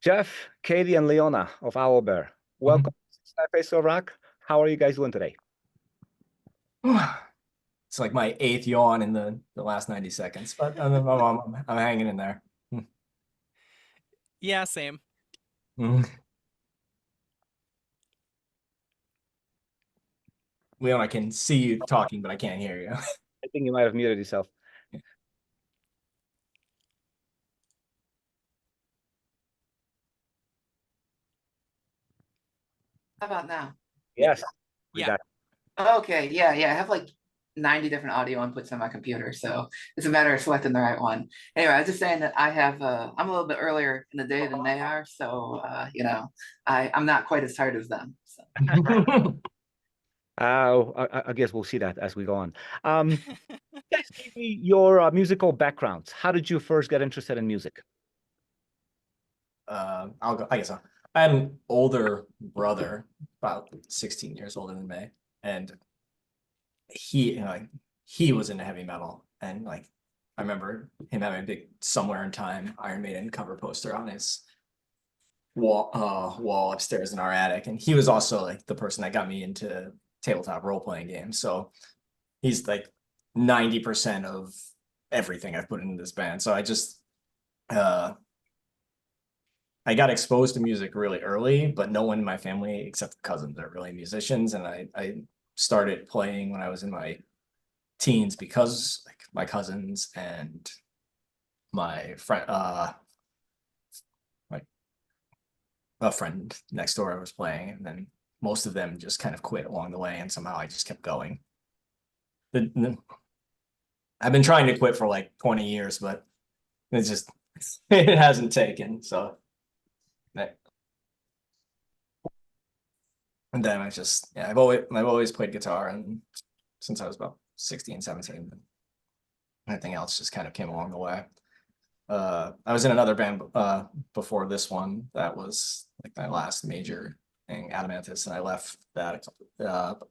Jeff, Katie, and Leona of Owlbear. Welcome Mhm. to Face of Rock. How are you guys doing today? It's like my eighth yawn in the last 90 seconds, but I'm hanging in there. Yeah, same. Mhm. Leon, I can see you talking, but I can't hear you. I think you might have muted yourself. How about now? Yes, we Yeah. got. Okay, yeah. I have like 90 different audio inputs on my computer, so it's a matter of selecting the right one. Anyway, I was just saying that I'm a little bit earlier in the day than they are, so I'm not quite as tired as them. So. I guess we'll see that as we go on. Guys, give me your musical backgrounds. How did you first get interested in music? I'll go. I guess I had an older brother, about 16 years older than me, and he was into heavy metal, and like I remember him having a big Somewhere in Time Iron Maiden cover poster on his wall upstairs in our attic, and he was also like the person that got me into tabletop role playing games. So he's like 90% of everything I've put into this band. So uh I got exposed to music really early, but no one in my family except cousins are really musicians, and I started playing when I was in my teens because like my cousins and my friend like a friend next door was playing, and then most of them just kind of quit along the way, and somehow I just kept going. I've been trying to quit for like 20 years, but it's just it hasn't taken. So and then I've always played guitar, and since I was about 16, 17, and anything else just kind of came along the way. I was in another band before this one that was like my last major thing, Adamantis, and I left that a couple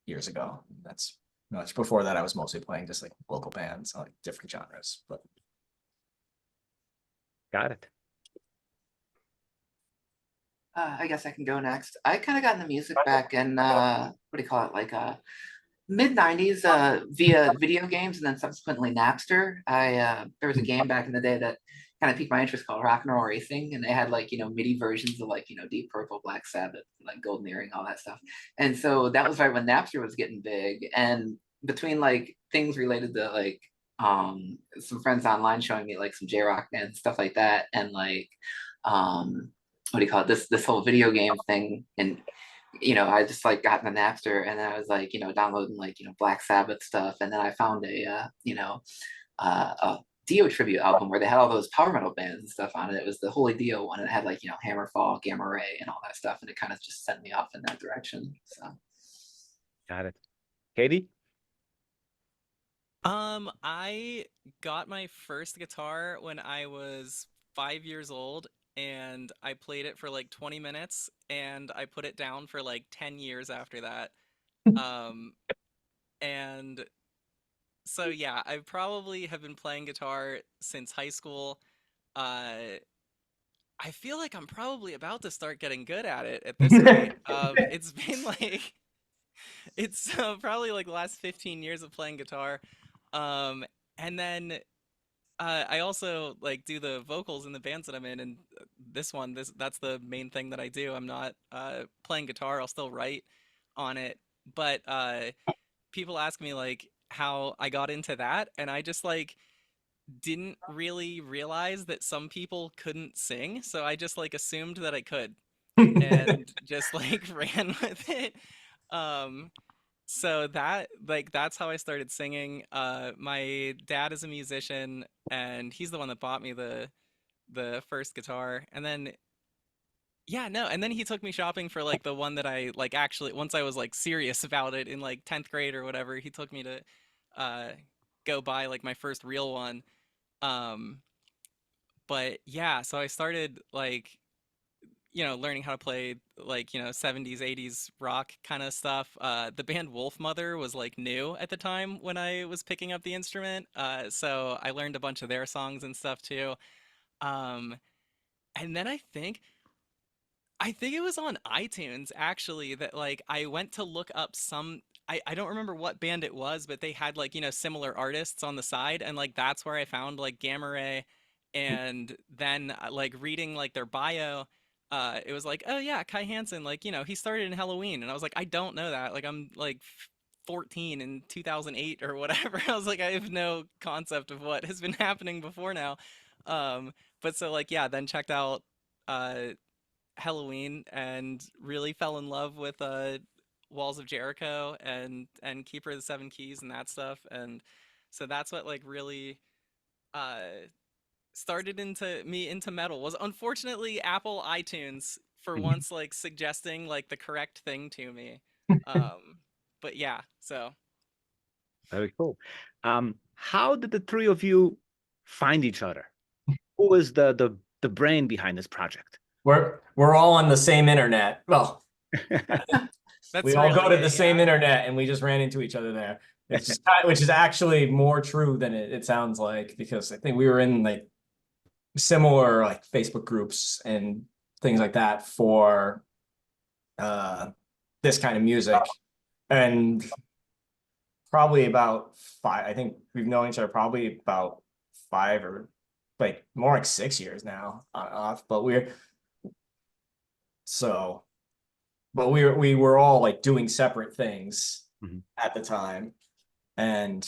years ago. That's much before that. I was mostly playing just like local bands, like different genres. But Got it. I guess I can go next. I kind of got into music back in what do you call it, like mid 90s via video games and then subsequently Napster. I There was a game back in the day that kind of piqued my interest called Rock and Roll Racing, and they had like MIDI versions of like Deep Purple, Black Sabbath, like Golden Earring, all that stuff. And so that was right when Napster was getting big, and between like things related to like some friends online showing me like some J rock bands, stuff like that, and like what do you call it, this whole video game thing. And I just like got in the Napster, and then I was like, downloading like, Black Sabbath stuff. And then I found a Dio tribute album where they had all those power metal bands and stuff on it. It was the Holy Dio one, and it had like, Hammerfall, Gamma Ray, and all that stuff. And it kind of just sent me off in that direction. So, Got it. Katie? I got my first guitar when I was 5 years old, and I played it for like 20 minutes, and I put it down for like 10 years after that. Um, and so yeah, I probably have been playing guitar since high school. Uh, I feel like I'm probably about to start getting good at it at this rate. It's been like it's probably like the last 15 years of playing guitar. Um, and then I also like do the vocals in the bands that I'm in, and that's the main thing that I do. I'm not playing guitar. I'll still write on it, but people ask me like how I got into that, and I just like didn't really realize that some people couldn't sing, so I just like assumed that I could and just like ran with it. Um, so that's how I started singing. My dad is a musician, and he's the one that bought me the first guitar. And then yeah, no, and then he took me shopping for like the one that I like actually once I was like serious about it in like 10th grade or whatever, he took me to uh go buy like my first real one. Um but yeah, so I started like learning how to play like, 70s, 80s rock kind of stuff. The band Wolf Mother was like new at the time when I was picking up the instrument. So I learned a bunch of their songs and stuff too. Um, And then I think it was on iTunes actually that like I went to look up some I don't remember what band it was, but they had like, similar artists on the side and like that's where I found like Gamma Ray and then like reading like their bio it was like, "Oh yeah, Kai Hansen like, he started in Halloween." And I was like, "I don't know that. Like I'm like 14 in 2008 or whatever." I was like, "I have no concept of what has been happening before now." But so like yeah, then checked out uh Halloween and really fell in love with Walls of Jericho and Keeper of the Seven Keys and that stuff. And so that's what like really uh started into metal was unfortunately Apple iTunes for Mhm. once like suggesting like the correct thing to me. But yeah, so Very cool. How did the three of you find each other? Who is the brain behind this project? We're all on the same internet. Well, we that's all go really to the it, same yeah. internet, and we just ran into each other there. Which is actually more true than it sounds like, because I think we were in like similar like Facebook groups and things like that for this kind of music. And probably about 5, I think we've known each other probably about 5 or like more like 6 years now off. But so we were all like doing separate things Mhm. at the time. And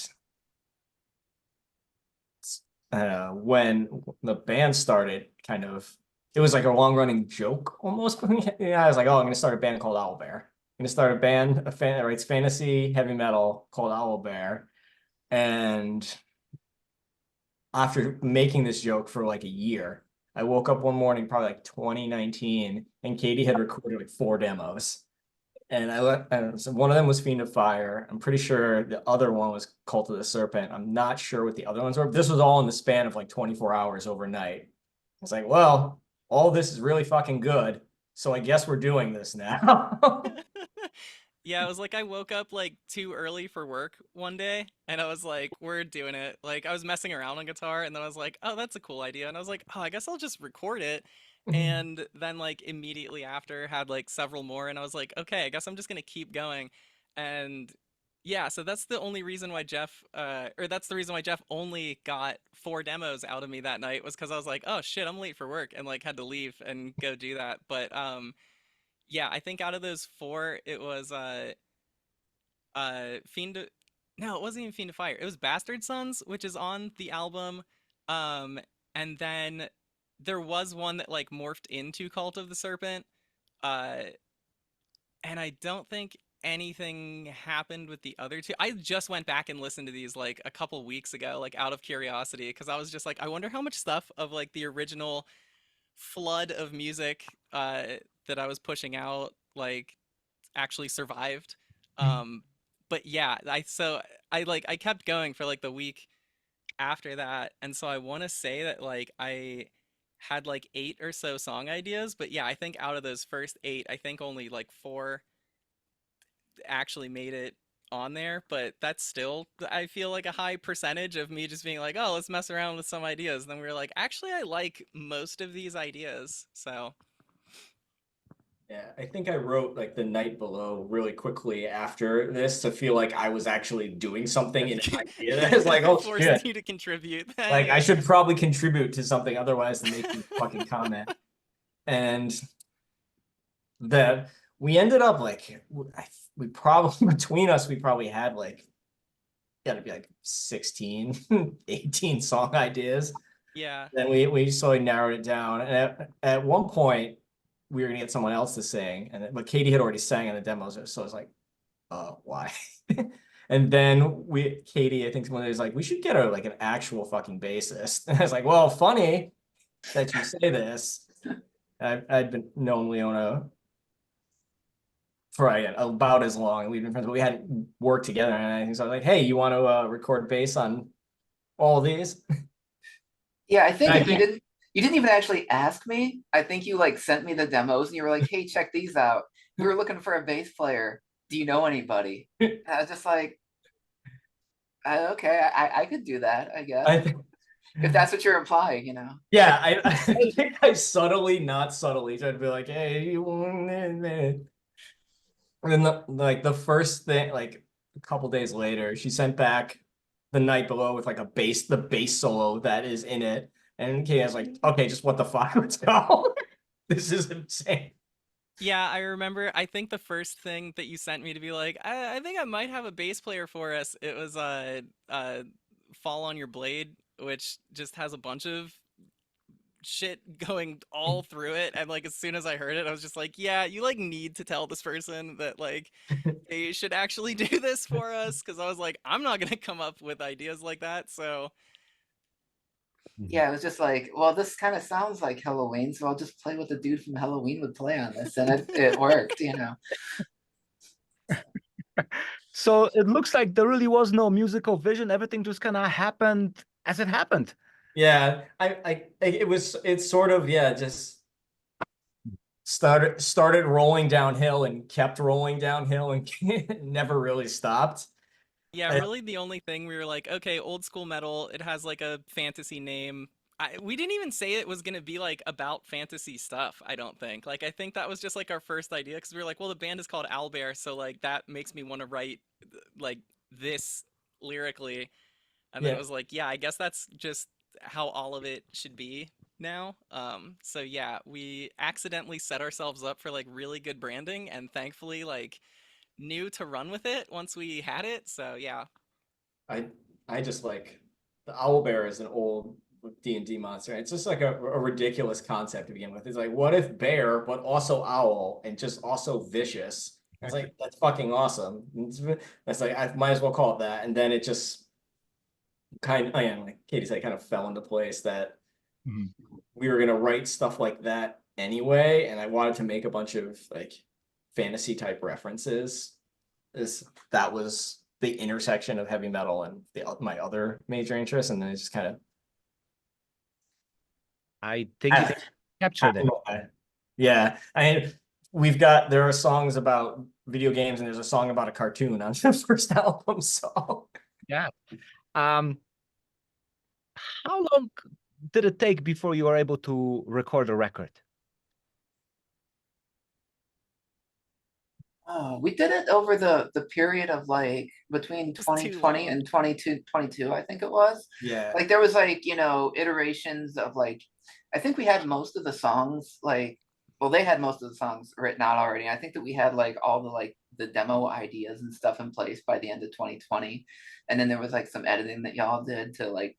when the band started, kind of, it was like a long running joke almost. Yeah, I was like, oh, I'm going to start a band called Owlbear. I'm going to start a band, a fan that writes fantasy heavy metal called Owlbear. And after making this joke for like a year, I woke up one morning, probably like 2019, and Katy had recorded like 4 demos. And so one of them was Fiend of Fire. I'm pretty sure the other one was Cult of the Serpent. I'm not sure what the other ones were. This was all in the span of like 24 hours overnight. It's like, well, all this is really fucking good. So I guess we're doing this now. Yeah, it was like I woke up like too early for work one day and I was like, we're doing it. Like I was messing around on guitar and then I was like, oh, that's a cool idea. And I was like, oh, I guess I'll just record it. And then like immediately after had like several more and I was like, okay, I guess I'm just gonna keep going. And yeah, so that's the only reason why that's the reason why Jeff only got 4 demos out of me that night was because I was like, oh shit, I'm late for work and like had to leave and go do that. But yeah, I think out of those 4, it was Fiend no, it wasn't even Fiend of Fire. It was Bastard Sons, which is on the album. Um and then there was one that like morphed into Cult of the Serpent. Uh and I don't think anything happened with the other 2. I just went back and listened to these like a couple weeks ago, like out of curiosity, because I was just like, I wonder how much stuff of like the original flood of music that I was pushing out like actually survived. Um, but yeah, I kept going for like the week after that, and so I want to say that like I had like 8 or so song ideas, but yeah, I think out of those first 8, I think only like 4 actually made it on there, but that's still I feel like a high percentage of me just being like, oh, let's mess around with some ideas. And then we were like, actually, I like most of these ideas. So Yeah, I think I wrote like The Night Below really quickly after this to feel like I was actually doing something in an idea. It's like, oh forced shit. you to contribute. Like I Yeah. should probably contribute to something otherwise than making fucking comment. And that we ended up like we probably between us we probably had like gotta be like 16 18 song ideas. Yeah. Then we slowly narrowed it down, and at one point we were gonna get someone else to sing, but Katy had already sang in the demos, so I was like, why? And then Katy, I think one of these like, we should get her like an actual fucking bassist. And I was like, well, funny that you say this. I'd been known Leona for about as long, and we've been friends, but we hadn't worked together. And I think so I was like, hey, you want to record bass on all of these? Yeah, I And think I if think you didn't even actually ask me. I think you like sent me the demos and you were like, "Hey, check these out. We were looking for a bass player. Do you know anybody?" And I was just like, okay, I could do that, I guess." I think If that's what you're implying, Yeah, I think I subtly, not subtly, tried to be like, hey, you want it? And then the first thing, like a couple days later, she sent back the night below with like the bass solo that is in it. And Katie was like, okay, just what the fuck? Let's go. This is insane. Yeah, I remember. I think the first thing that you sent me to be like, I think I might have a bass player for us. It was Fall on Your Blade, which just has a bunch of shit going all through it. And like as soon as I heard it, I was just like, yeah, you like need to tell this person that like they should actually do this for us, because I was like, I'm not gonna come up with ideas like that. So Yeah, it was just like, well, this kind of sounds like Halloween, so I'll just play what the dude from Halloween would play on this, and it worked. So it looks like there really was no musical vision. Everything just kind of happened as it happened. Yeah, it's sort of, yeah, just started rolling downhill and kept rolling downhill and never really stopped. yeah, really the only thing we were like, okay, old school metal, it has like a fantasy name. We didn't even say it was gonna be like about fantasy stuff, I don't think. Like I think that was just like our first idea, because we were like, well, the band is called Owlbear, so like that makes me want to write like this lyrically. And then it Yeah, was like, yeah, I guess that's just how all of it should be now. So yeah, we accidentally set ourselves up for like really good branding, and thankfully like knew to run with it once we had it. So yeah. I I just like the owlbear is an old D&D monster. It's just like a ridiculous concept to begin with. It's like, what if bear, but also owl and just also vicious? I was like, that's fucking awesome. That's like, I might as well call it that. And then it just yeah, like Katie said, kind of fell into place that Mhm. we were gonna write stuff like that anyway. And I wanted to make a bunch of like fantasy type references. That was the intersection of heavy metal and my other major interests, and then it just kind of I think you captured it. yeah. There are songs about video games, and there's a song about a cartoon on the first album. So Yeah. Um, how long did it take before you were able to record a record? Oh, we did it over the period of like between Just too 2020 long. and 22, I think it was. yeah, Like there was like, iterations of like, I think we had most of the songs like, well, they had most of the songs written out already. I think that we had like all the like the demo ideas and stuff in place by the end of 2020. And then there was like some editing that y'all did to like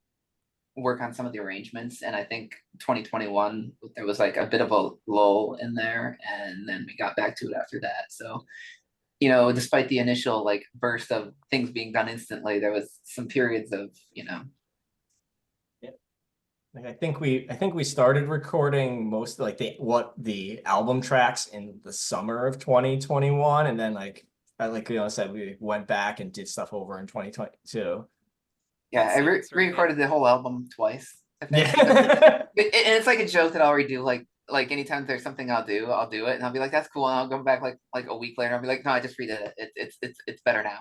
work on some of the arrangements. And I think 2021 there was like a bit of a lull in there, and then we got back to it after that. So despite the initial like burst of things being done instantly, there was some periods of like I think we started recording most like the album tracks in the summer of 2021, and then like said, we went back and did stuff over in 2022. yeah, That I sounds right. re-recorded the whole album twice, I think. Yeah. And it's like a joke that I'll redo like anytime there's something I'll do it, and I'll be like, that's cool, and I'll go back like a week later, I'll be like, no, I just redid it. It's better now.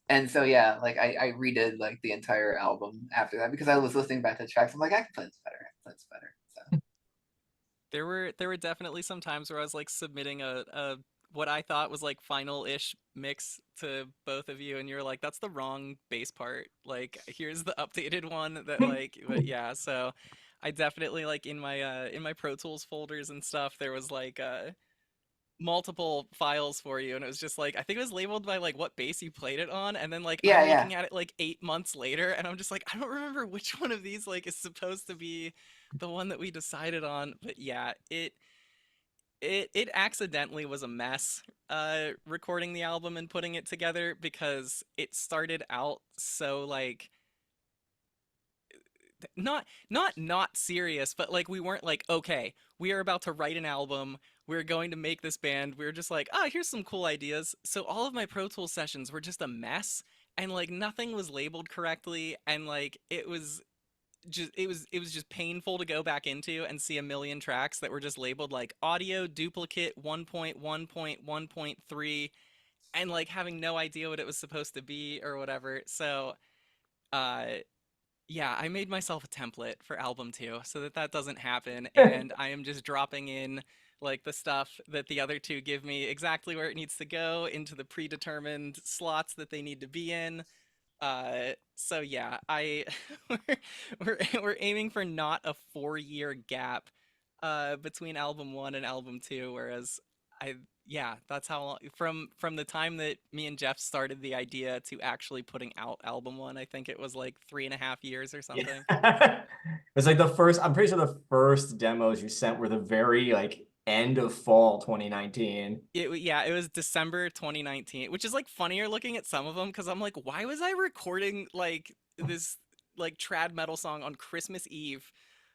And so yeah, like I redid like the entire album after that because I was listening back to the tracks. I'm like, I can play this better. I can play this better. So There were definitely some times where I was like submitting a what I thought was like final-ish mix to both of you, and you're like, that's the wrong bass part. Like here's the updated one that like, but yeah, so I definitely like in my Pro Tools folders and stuff, there was like multiple files for you, and it was just like, I think it was labeled by like what bass you played it on, and then like yeah, I'm yeah. looking at it like 8 months later, and I'm just like, I don't remember which one of these like is supposed to be the one that we decided on. But yeah, it accidentally was a mess recording the album and putting it together, because it started out so like not serious, but like we weren't like, okay, we are about to write an album, we're going to make this band. We were just like, ah, here's some cool ideas. So all of my Pro Tools sessions were just a mess, and like nothing was labeled correctly, and like it was just painful to go back into and see a million tracks that were just labeled like audio duplicate 1.1.1.3, and like having no idea what it was supposed to be or whatever. So uh Yeah, I made myself a template for album 2 so that that doesn't happen, and I am just dropping in like the stuff that the other two give me exactly where it needs to go into the predetermined slots that they need to be in. So yeah, I we're, we're aiming for not a 4-year gap between album 1 and album 2, whereas I yeah, that's how long, from the time that me and Jeff started the idea to actually putting out album 1, I think it was like 3.5 years or something. Yeah. It's like the first, I'm pretty sure the first demos you sent were the very like end of fall 2019. Yeah, it was December 2019, which is like funnier looking at some of them because I'm like, why was I recording like this like trad metal song on Christmas Eve?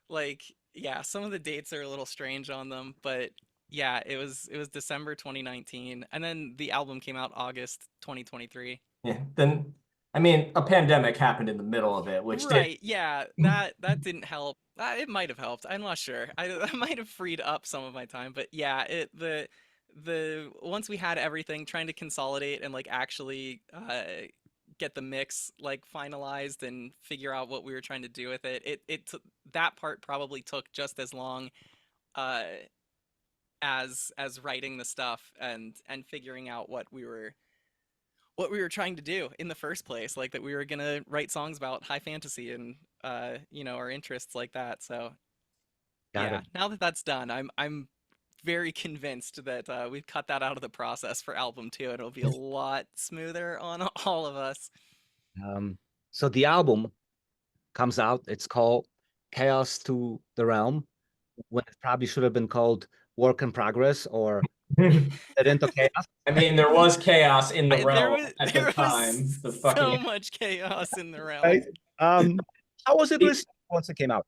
Like, yeah, some of the dates are a little strange on them, but yeah, it was December 2019, and then the album came out August 2023. Yeah. Then, I mean, a pandemic happened in the middle of it, which did. Right, yeah, that didn't help. It might have helped. I'm not sure. I might have freed up some of my time, but yeah, the once we had everything, trying to consolidate and like actually get the mix like finalized and figure out what we were trying to do with it. That part probably took just as long uh as writing the stuff and figuring out what we were trying to do in the first place, like that we were gonna write songs about high fantasy and our interests like that. So Got yeah, it. now that that's done, I'm very convinced that we've cut that out of the process for album 2, and it'll be a lot smoother on all of us. Um, so the album comes out. It's called Chaos to the Realm, when it probably should have been called Work in Progress or Get into Chaos. I mean, there was chaos in the There realm was at the there time. was The so fucking much chaos in the Right? realm. How was it received once it came out?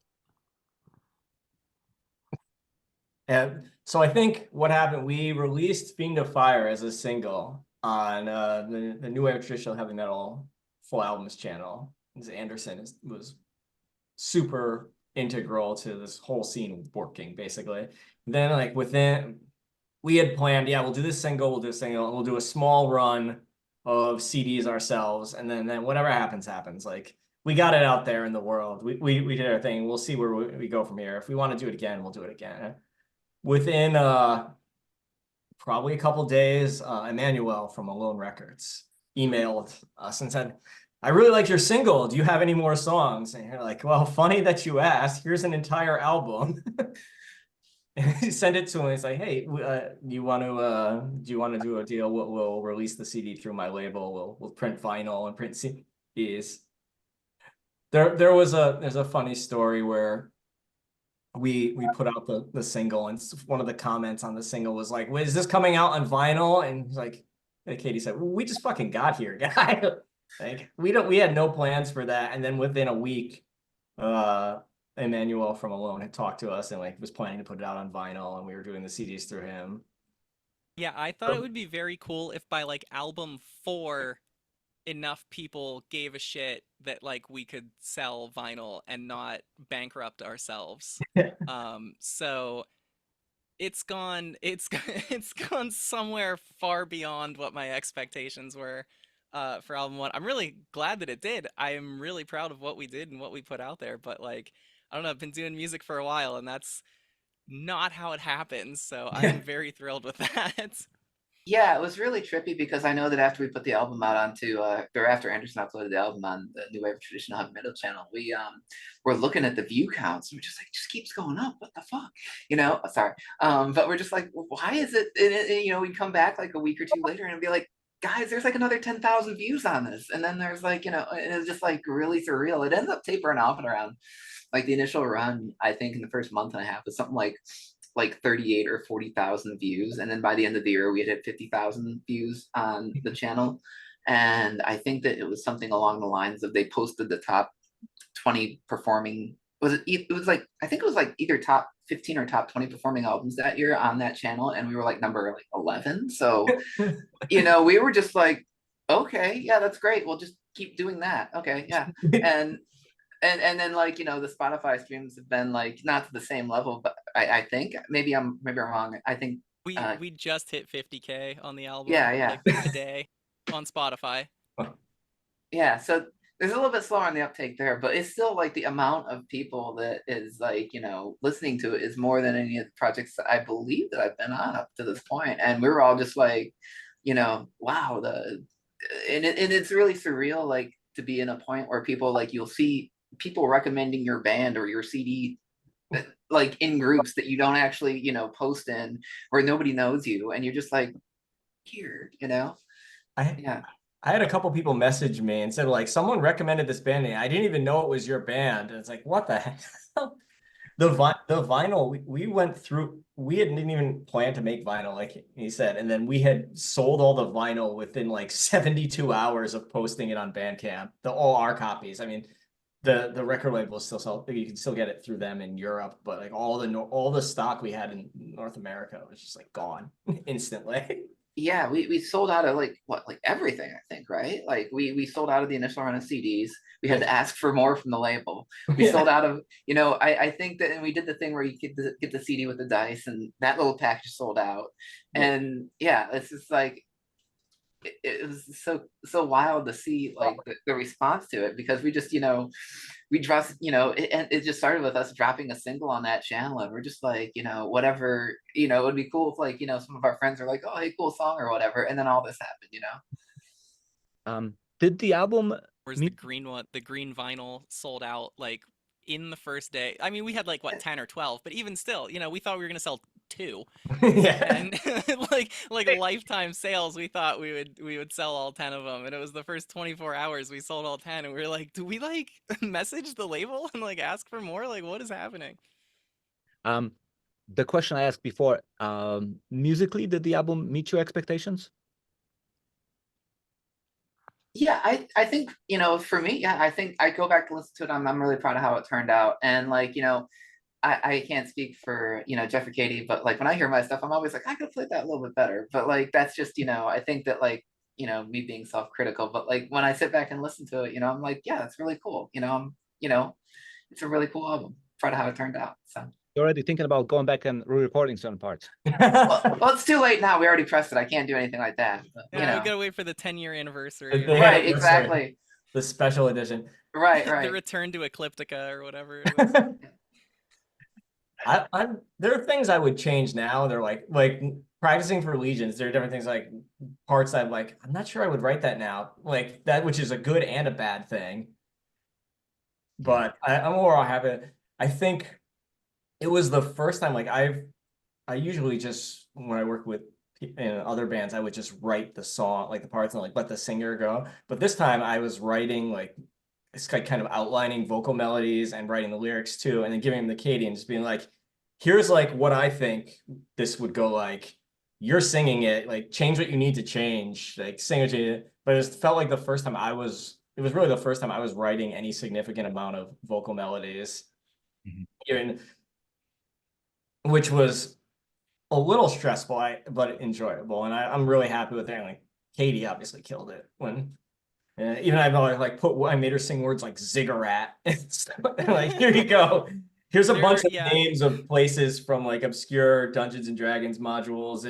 Yeah. So I think what happened, we released Fiend of Fire as a single on the New Wave Traditional Heavy Metal Full Albums channel. Anderson was super integral to this whole scene working, basically. Then like we had planned, yeah, we'll do this single, and we'll do a small run of CDs ourselves, and then whatever happens, happens. Like we got it out there in the world. We did our thing. We'll see where we go from here. If we want to do it again, we'll do it again. Within probably a couple days, Emmanuel from Alone Records emailed us and said, I really like your single. Do you have any more songs? And you're like, well, funny that you asked. Here's an entire album. And he sent it to him. He's like, hey, do you want to do a deal? We'll release the CD through my label. We'll print vinyl and print CDs. There's a funny story where we put out the single, and one of the comments on the single was like, "Wait, is this coming out on vinyl?" And he's like, Katie said, well, "We just fucking got here, guy." Like we had no plans for that. And then within a week, Emmanuel from Alone had talked to us and like was planning to put it out on vinyl, and we were doing the CDs through him. Yeah, I thought it would be very cool if by like album 4 enough people gave a shit that like we could sell vinyl and not bankrupt ourselves. So it's gone somewhere far beyond what my expectations were for album 1. I'm really glad that it did. I am really proud of what we did and what we put out there, but like I don't know, I've been doing music for a while and that's not how it happens. So I am very thrilled with that. Yeah, it was really trippy because I know that after we put the album out or after Anderson uploaded the album on the New Wave of Traditional Heavy Metal channel, we were looking at the view counts and we're just like, just keeps going up. What the fuck, Sorry, but we're just like, why is it? We'd come back like a week or two later and be like, guys, there's like another 10,000 views on this, and then there's like, and it's just like really surreal. It ends up tapering off at around like the initial run. I think in the first month and a half was something like 38 or 40,000 views. And then by the end of the year, we had hit 50,000 views on the channel. And I think that it was something along the lines of they posted the top 20 performing. It was like, I think it was like either top 15 or top 20 performing albums that year on that channel. And we were like number like 11. So, we were just like, okay, yeah, that's great. We'll just keep doing that. Okay. Yeah. And then like the Spotify streams have been like not to the same level, but I think maybe I'm wrong. I think We just hit 50K on the album yeah. like today on Spotify. Yeah, so there's a little bit slower on the uptake there, but it's still like the amount of people that is like, listening to it is more than any of the projects that I believe that I've been on up to this point. And we were all just like, wow, and it's really surreal, like to be in a point where people like you'll see people recommending your band or your CD like in groups that you don't actually, post in, where nobody knows you, and you're just like, here, I yeah. I had a couple people message me and said like someone recommended this band and I didn't even know it was your band. And it's like, what the heck? The vinyl we went through, we didn't even plan to make vinyl, like he said, and then we had sold all the vinyl within like 72 hours of posting it on Bandcamp, all our copies. I mean, the record label still sell, you can still get it through them in Europe, but like all the stock we had in North America was just like gone instantly. Yeah, we sold out of like everything, I think, right? Like we sold out of the initial run of CDs. We had to ask for more from the label. We Yeah. sold out of, I think that, and we did the thing where you get the CD with the dice, and that little package sold out. Yeah. And yeah, it's just like it was so wild to see like the response to it, because we just, we just, and it just started with us dropping a single on that channel, and we're just like, whatever, it would be cool if like, some of our friends are like, oh, hey, cool song or whatever, and then all this happened. Did the album Whereas the green one, the green vinyl sold out like in the first day. I mean, we had like what 10 or 12, but even still, we thought we were gonna sell 2. Yeah. And like lifetime sales, we thought we would sell all 10 of them, and it was the first 24 hours we sold all 10, and we were like, do we like message the label and like ask for more? Like, what is happening? The question I asked before, musically, did the album meet your expectations? Yeah, I think, for me, yeah, I think I go back to listen to it. I'm really proud of how it turned out. And like, I can't speak for, Jeff or Katie, but like when I hear my stuff, I'm always like, I could play that a little bit better. But like that's just, I think that like, me being self-critical. But like when I sit back and listen to it, I'm like, yeah, it's really cool. It's a really cool album. Proud of how it turned out. So You're already thinking about going back and re-recording certain parts. well, it's too late now. We already pressed it. I can't do anything like that. But, Yeah, we gotta wait for the 10-year anniversary. The right, anniversary. exactly. The special edition. Right. The return to Ecliptica or whatever. There are things I would change now. They're like practicing for Legions. There are different things like parts that I'm not sure I would write that now. Like that, which is a good and a bad thing. But I'm more happy. I think it was the first time I usually just when I work with in other bands, I would just write the song, like the parts, and like let the singer go. But this time I was writing like it's kind of outlining vocal melodies and writing the lyrics too, and then giving them to Katie and just being like, here's like what I think this would go like. You're singing it, like change what you need to change, like sing it. But it felt like the first time it was really the first time I was writing any significant amount of vocal melodies. Even, which was a little stressful, but enjoyable. And I'm really happy with it. And like Katie obviously killed it when even I made her sing words like ziggurat and stuff. Like, here you go. Here's a bunch of names of places from like obscure Dungeons and Dragons modules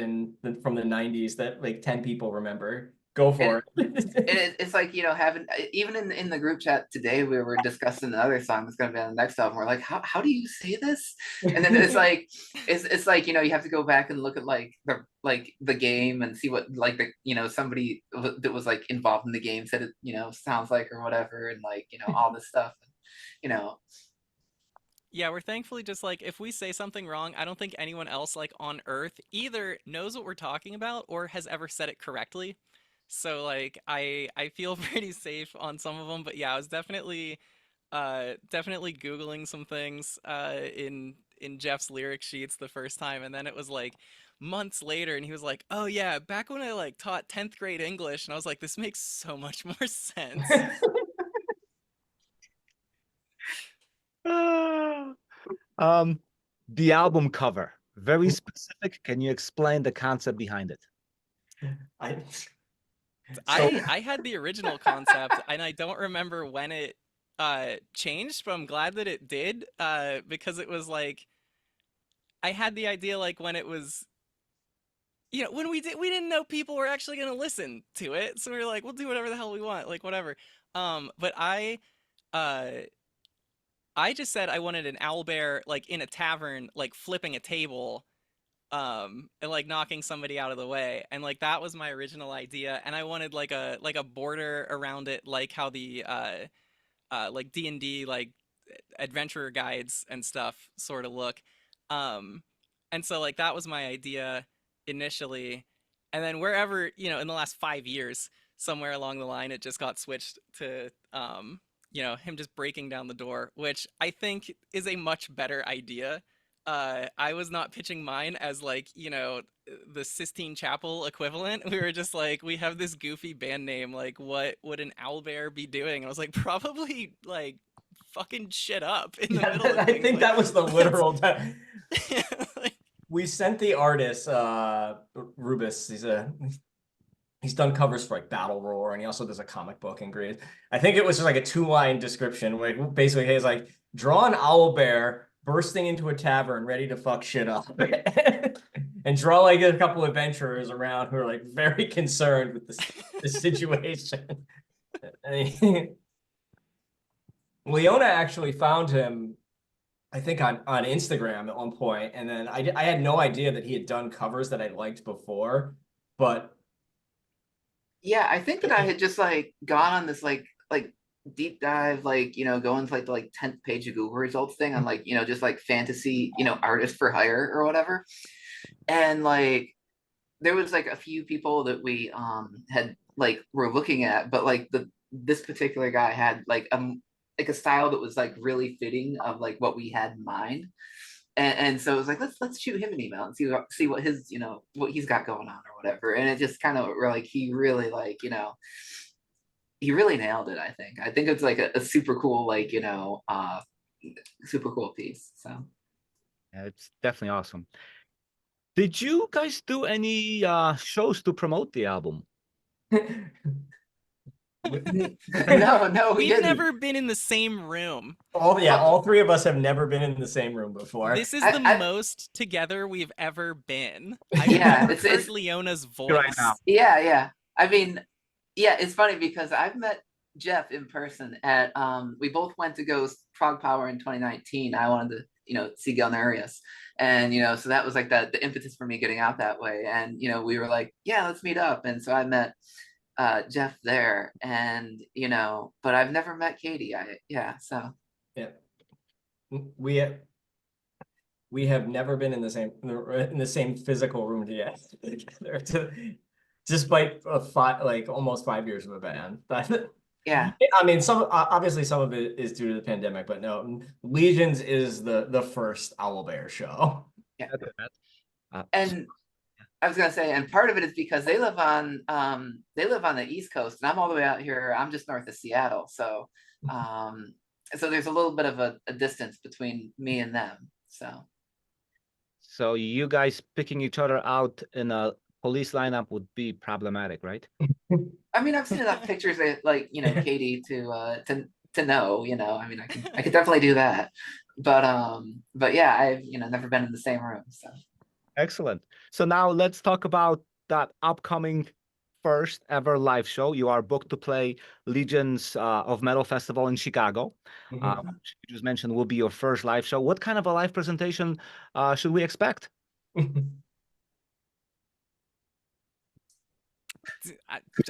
from the 90s that like 10 people remember. Go for it. It's like, having, even in the group chat today, we were discussing another song that's going to be on the next album. We're like, how do you say this? And then it's like, it's like, you have to go back and look at like the game and see what like somebody that was like involved in the game said it, sounds like or whatever. And like, all this stuff, Yeah, we're thankfully just like, if we say something wrong, I don't think anyone else like on Earth either knows what we're talking about or has ever said it correctly. So like I feel pretty safe on some of them, but yeah, I was definitely Googling some things in Jeff's lyric sheets the first time, and then it was like months later and he was like, "Oh yeah, back when I like taught 10th grade English." And I was like, this makes so much more sense. The album cover, very specific. Can you explain the concept behind it? I had the original concept and I don't remember when it changed, but I'm glad that it did, because it was like I had the idea like when it was, when we didn't know people were actually going to listen to it, so we were like, we'll do whatever the hell we want, like whatever. But uh I just said I wanted an owlbear like in a tavern, like flipping a table, and like knocking somebody out of the way. And like that was my original idea. And I wanted like a border around it, like how the like D&D like adventurer guides and stuff sort of look. Um, and so like that was my idea initially. And then wherever, you know, in the last 5 years, somewhere along the line, it just got switched to, you know, him just breaking down the door, which I think is a much better idea. I was not pitching mine as like, you know, the Sistine Chapel equivalent. We were just like, we have this goofy band name. Like, what would an owlbear be doing? And I was like, probably like fucking shit up in the middle of I things. think Like, that was the literal. like, We sent the artist, Rubus. He's done covers for like Battle Roar, and he also does a comic book in Greece. I think it was just like a 2-line description where basically he's like, draw an owlbear bursting into a tavern ready to fuck shit up. And draw like a couple adventurers around who are like very concerned with this situation. Leona actually found him, I think on Instagram at one point, and then I had no idea that he had done covers that I liked before, but Yeah, I think that I had just like gone on this like deep dive, like, you know, going to like the like 10th page of Google results thing on like, you know, just like fantasy, you know, artist for hire or whatever. And like there was like a few people that we had like were looking at, but like this particular guy had like a style that was like really fitting of like what we had in mind. And so it was like let's shoot him an email and see what his, you know, what he's got going on or whatever. And it just kind of were like he really, like, you know, he really nailed it. I think it's like a super cool, like, you know, super cool piece. So Yeah, it's definitely awesome. Did you guys do any shows to promote the album? no, we we've didn't. never been in the same room. all three of us have never been in the same room before. This is I- the I- most together we've ever been. I've Yeah, never it's heard Leona's voice. Right now. yeah. I mean, yeah, it's funny because I've met Jeff in person at we both went to go Prague Power in 2019. I wanted to, you know, see Galnerius. And, you know, so that was like the impetus for me getting out that way. And, you know, we were like, yeah, let's meet up. And so I met Jeff there, and, you know, but I've never met Katy. So Yeah, we have never been in the same physical room together, despite like almost 5 years of a band. But yeah. I mean, obviously some of it is due to the pandemic, but no, Legions is the first Owlbear show. Yeah. Uh, And I was gonna say, and part of it is because they live on the East Coast, and I'm all the way out here. I'm just north of Seattle, so so there's a little bit of a distance between me and them. So you guys picking each other out in a police lineup would be problematic, right? I mean, I've seen enough pictures that, like, you know, Katy to know, you know. I mean, I could definitely do that, but yeah, I've, you know, never been in the same room, so. Excellent. So now let's talk about that upcoming first ever live show. You are booked to play Legions of Metal Festival in Chicago. Which you just mentioned will be your first live show. What kind of a live presentation should we expect?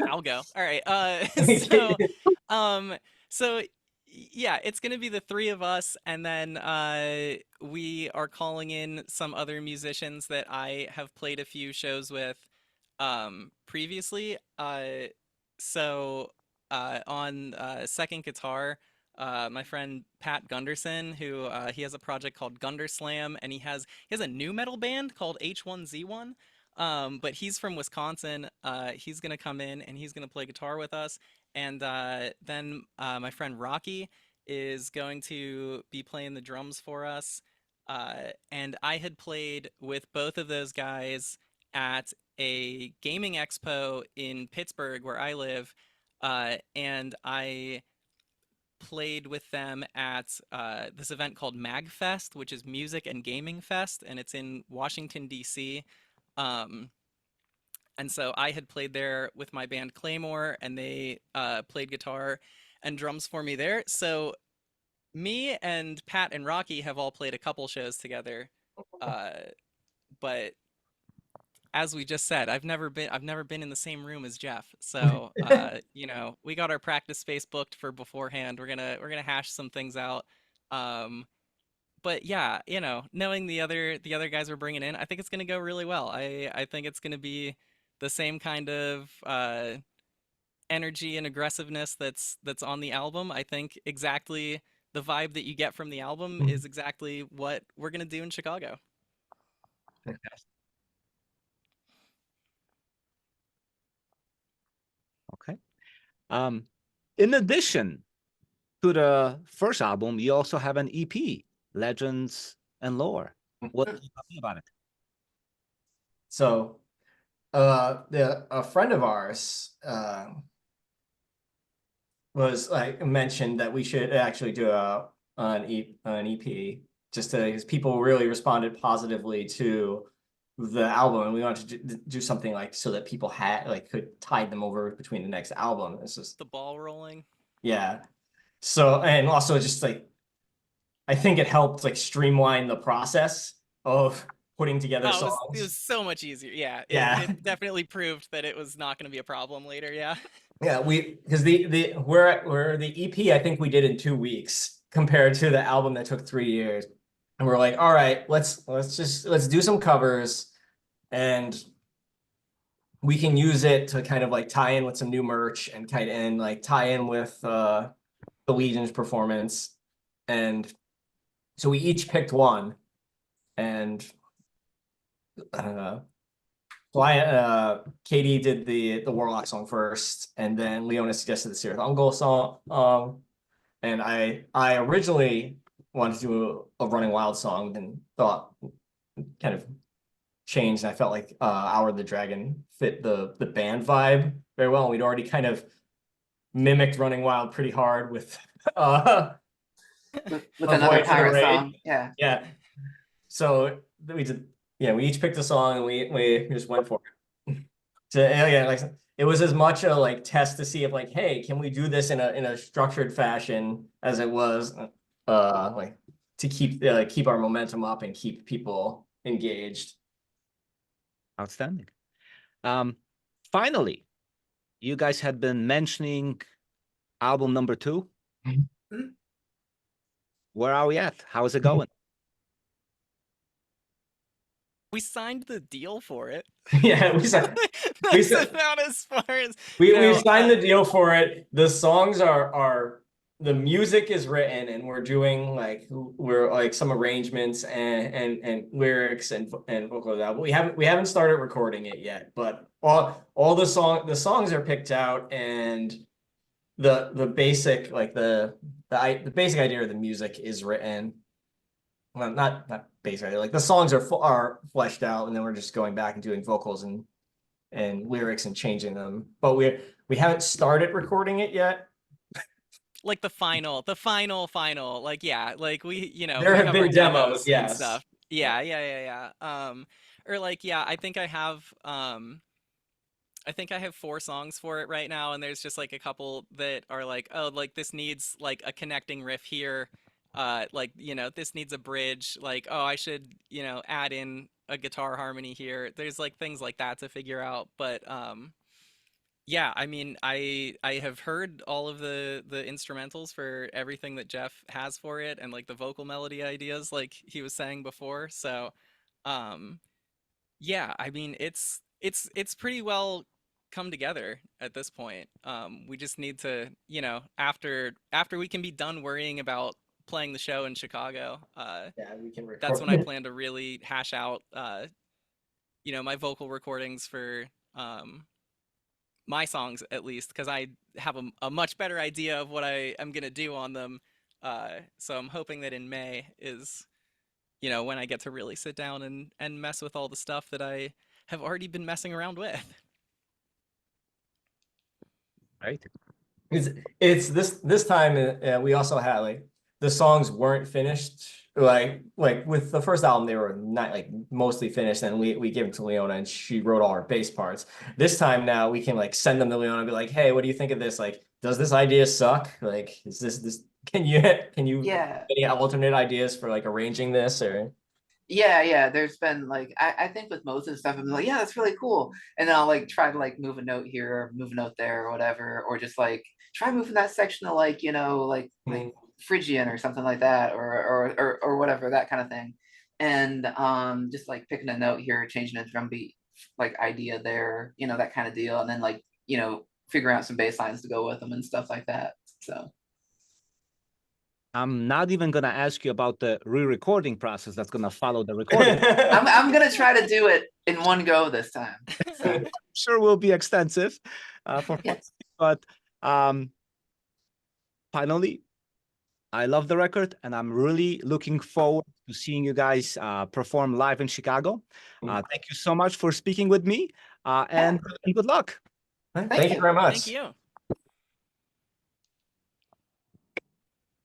I'll go. All right. So yeah, it's gonna be the three of us, and then we are calling in some other musicians that I have played a few shows with previously. On second guitar, my friend Pat Gunderson, who he has a project called Gunderslam, and he has a new metal band called H1Z1. But he's from Wisconsin. He's gonna come in and he's gonna play guitar with us. And then my friend Rocky is going to be playing the drums for us. And I had played with both of those guys at a gaming expo in Pittsburgh, where I live. And I played with them at this event called MagFest, which is Music and Gaming Fest, and it's in Washington, D.C. And so I had played there with my band Claymore, and they played guitar. and drums for me there. So me and Pat and Rocky have all played a couple shows together. But as we just said, I've never been in the same room as Jeff. So you know, we got our practice space booked for beforehand. We're gonna hash some things out. Um, but yeah, you know, knowing the other guys we're bringing in, I think it's gonna go really well. I think it's gonna be the same kind of energy and aggressiveness that's on the album. I think exactly the vibe that you get from the album is exactly what we're gonna do in Chicago. Okay. In addition to the first album, you also have an EP, Legends and Lore. What can you tell me about it? So, a friend of ours was like mentioned that we should actually do an EP just because people really responded positively to the album, and we wanted to do something like so that people had like could tide them over between the next album. It's just The ball rolling. yeah. So and also just like I think it helped like streamline the process of putting together Oh, songs. it was so much easier. Yeah, Yeah. it definitely proved that it was not going to be a problem later. Yeah. Yeah, because we're the EP I think we did in 2 weeks compared to the album that took 3 years. And we're like, all right, let's do some covers and we can use it to kind of like tie in with some new merch and kind of and like tie in with the Legion's performance. And so we each picked one. And so Katie did the Warlock song first, and then Leona suggested the Sirith Ungol song. And I originally wanted to do a Running Wild song, then thought kind of changed. And I felt like Hour of the Dragon fit the band vibe very well. And we'd already kind of mimicked Running Wild pretty hard with with A another Voyage to the pirate Raid. song. Yeah. Yeah. So we did, yeah, we each picked a song and we just went for it. So yeah, like it was as much a like test to see if like, hey, can we do this in a structured fashion as it was like to keep our momentum up and keep people engaged. Outstanding. Finally, you guys had been mentioning album number 2. Where are we at? How is it going? We signed the deal for it. Yeah, we signed That's about as far as we no, signed the deal for it. The songs are the music is written and we're like some arrangements and lyrics and vocals out. But we haven't started recording it yet. But all the songs are picked out and the basic like the basic idea of the music is written. Well, not basic, like the songs are fleshed out, and then we're just going back and doing vocals and lyrics and changing them. But we haven't started recording it yet. like the final, like yeah, like we, you know, There we have have been our demos, and yes. stuff. Yeah. Or like yeah, I think I have 4 songs for it right now, and there's just like a couple that are like, oh, like this needs like a connecting riff here. Like, you know, this needs a bridge. Like, oh, I should, you know, add in a guitar harmony here. There's like things like that to figure out. But yeah, I mean, I have heard all of the instrumentals for everything that Jeff has for it, and like the vocal melody ideas, like he was saying before. So, yeah, I mean, it's pretty well come together at this point. We just need to, you know, after we can be done worrying about playing the show in Chicago, Yeah, we can record. that's when I plan to really hash out, you know, my vocal recordings for my songs at least, because I have a much better idea of what I am gonna do on them. So I'm hoping that in May is, you know, when I get to really sit down and mess with all the stuff that I have already been messing around with. Right. It's this time we also had like the songs weren't finished. Like with the first album, they were not like mostly finished, and we gave them to Leona, and she wrote all our bass parts. This time now we can like send them to Leona and be like, hey, what do you think of this? Like, does this idea suck? Like, is this can you Yeah. any alternate ideas for like arranging this or? Yeah. There's been like I think with most of the stuff, I'm like, yeah, that's really cool. And then I'll like try to like move a note here or move a note there or whatever, or just like try moving that section to like, like Phrygian or something like that, or whatever, that kind of thing. And just like picking a note here, changing a drum beat like idea there, that kind of deal. And then like, figuring out some bass lines to go with them and stuff like that. So I'm not even gonna ask you about the re-recording process that's gonna follow the recording. I'm gonna try to do it in one go this time. So. I'm sure will be extensive Yes. but finally, I love the record, and I'm really looking forward to seeing you guys perform live in Chicago. Thank you so much for speaking with me, and good luck. Thank you very much. Thank you.